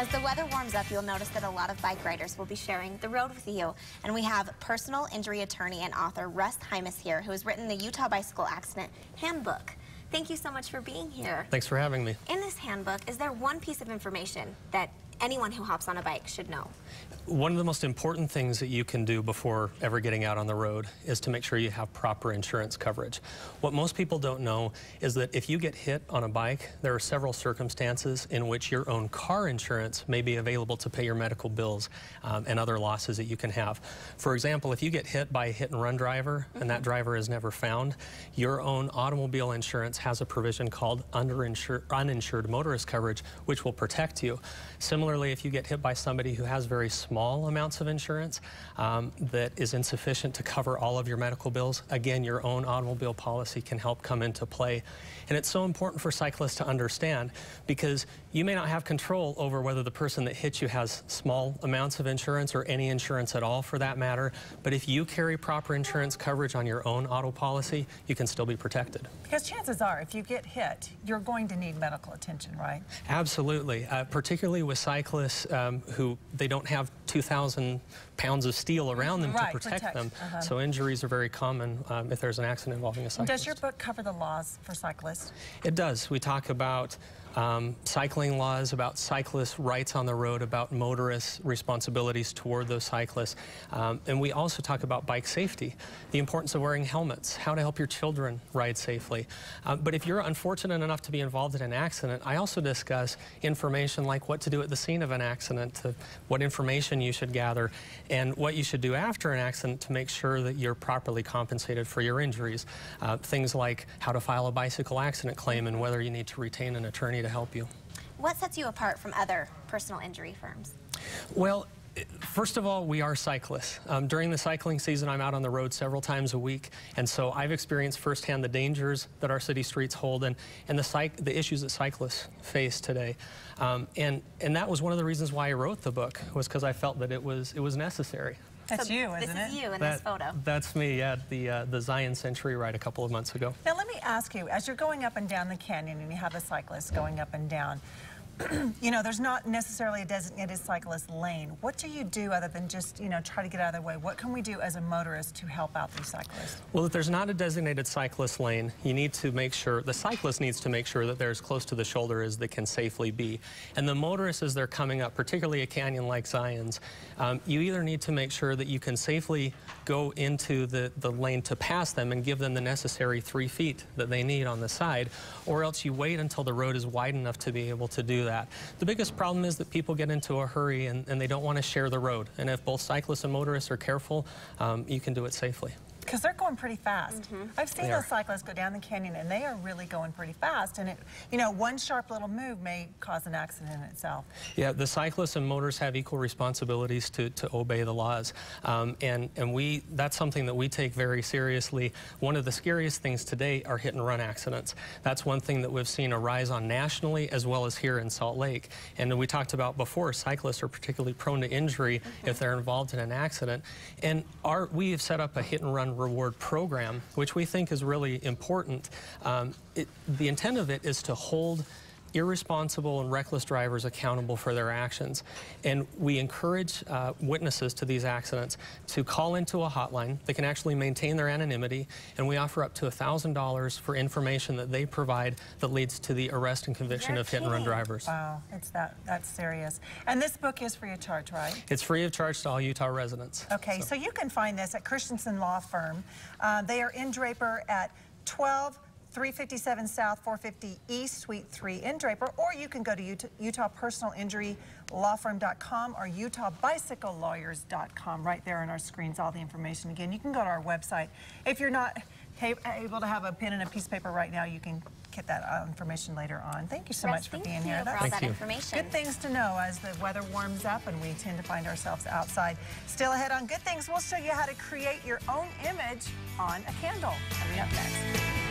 As the weather warms up, you'll notice that a lot of bike riders will be sharing the road with you. And we have personal injury attorney and author Russ Hymas here, who has written the Utah Bicycle Accident Handbook. Thank you so much for being here. Thanks for having me. In this handbook, is there one piece of information that anyone who hops on a bike should know? One of the most important things that you can do before ever getting out on the road is to make sure you have proper insurance coverage. What most people don't know is that if you get hit on a bike, there are several circumstances in which your own car insurance may be available to pay your medical bills and other losses that you can have. For example, if you get hit by a hit-and-run driver and that driver is never found, your own automobile insurance has a provision called uninsured motorist coverage, which will protect you. Similarly, if you get hit by somebody who has very small amounts of insurance that is insufficient to cover all of your medical bills, again, your own automobile policy can help come into play. And it's so important for cyclists to understand, because you may not have control over whether the person that hits you has small amounts of insurance or any insurance at all for that matter, but if you carry proper insurance coverage on your own auto policy, you can still be protected. Because chances are, if you get hit, you're going to need medical attention, right? Absolutely, particularly with cyclists who they don't have 2,000 pounds of steel around them to protect them. So injuries are very common if there's an accident involving a cyclist. Does your book cover the laws for cyclists? It does. We talk about cycling laws, about cyclists' rights on the road, about motorists' responsibilities toward those cyclists. And we also talk about bike safety, the importance of wearing helmets, how to help your children ride safely. But if you're unfortunate enough to be involved in an accident, I also discuss information like what to do at the scene of an accident, what information you should gather, and what you should do after an accident to make sure that you're properly compensated for your injuries. Things like how to file a bicycle accident claim and whether you need to retain an attorney to help you. What sets you apart from other personal injury firms? Well, first of all, we are cyclists. During the cycling season, I'm out on the road several times a week, and so I've experienced firsthand the dangers that our city streets hold and the issues that cyclists face today. And that was one of the reasons why I wrote the book, was because I felt that it was necessary. That's you, isn't it? This is you in this photo. That's me at the Zion Century ride a couple of months ago. Now let me ask you, as you're going up and down the canyon and you have a cyclist going up and down, you know, there's not necessarily a designated cyclist lane. What do you do other than just, you know, try to get out of their way? What can we do as a motorist to help out these cyclists? Well, if there's not a designated cyclist lane, you need to make sure, the cyclist needs to make sure that they're as close to the shoulder as they can safely be. And the motorists, as they're coming up, particularly a canyon like Zion's, you either need to make sure that you can safely go into the lane to pass them and give them the necessary 3 feet that they need on the side, or else you wait until the road is wide enough to be able to do that. The biggest problem is that people get into a hurry and they don't want to share the road. And if both cyclists and motorists are careful, you can do it safely. Because they're going pretty fast. I've seen those cyclists go down the canyon and they are really going pretty fast. And you know, one sharp little move may cause an accident in itself. Yeah, the cyclists and motorists have equal responsibilities to obey the laws. And that's something that we take very seriously. One of the scariest things today are hit and run accidents. That's one thing that we've seen a rise on nationally as well as here in Salt Lake. And we talked about before, cyclists are particularly prone to injury if they're involved in an accident. And we have set up a hit and run reward program, which we think is really important. The intent of it is to hold irresponsible and reckless drivers accountable for their actions. And we encourage witnesses to these accidents to call into a hotline. They can actually maintain their anonymity, and we offer up to $1,000 for information that they provide that leads to the arrest and conviction of hit-and-run drivers. Wow, that's serious. And this book is free of charge, right? It's free of charge to all Utah residents. Okay, so you can find this at Christensen Law Firm. They are in Draper at 357 South, 450 East, Suite 3 in Draper, or you can go to UtahPersonalInjuryLawFirm.com or UtahBicycleLawyers.com. Right there on our screens, all the information. Again, you can go to our website. If you're not able to have a pen and a piece of paper right now, you can get that information later on. Thank you so much for being here. Thank you for all that information. Good things to know as the weather warms up and we tend to find ourselves outside. Still ahead on Good Things, we'll show you how to create your own image on a candle. Coming up next.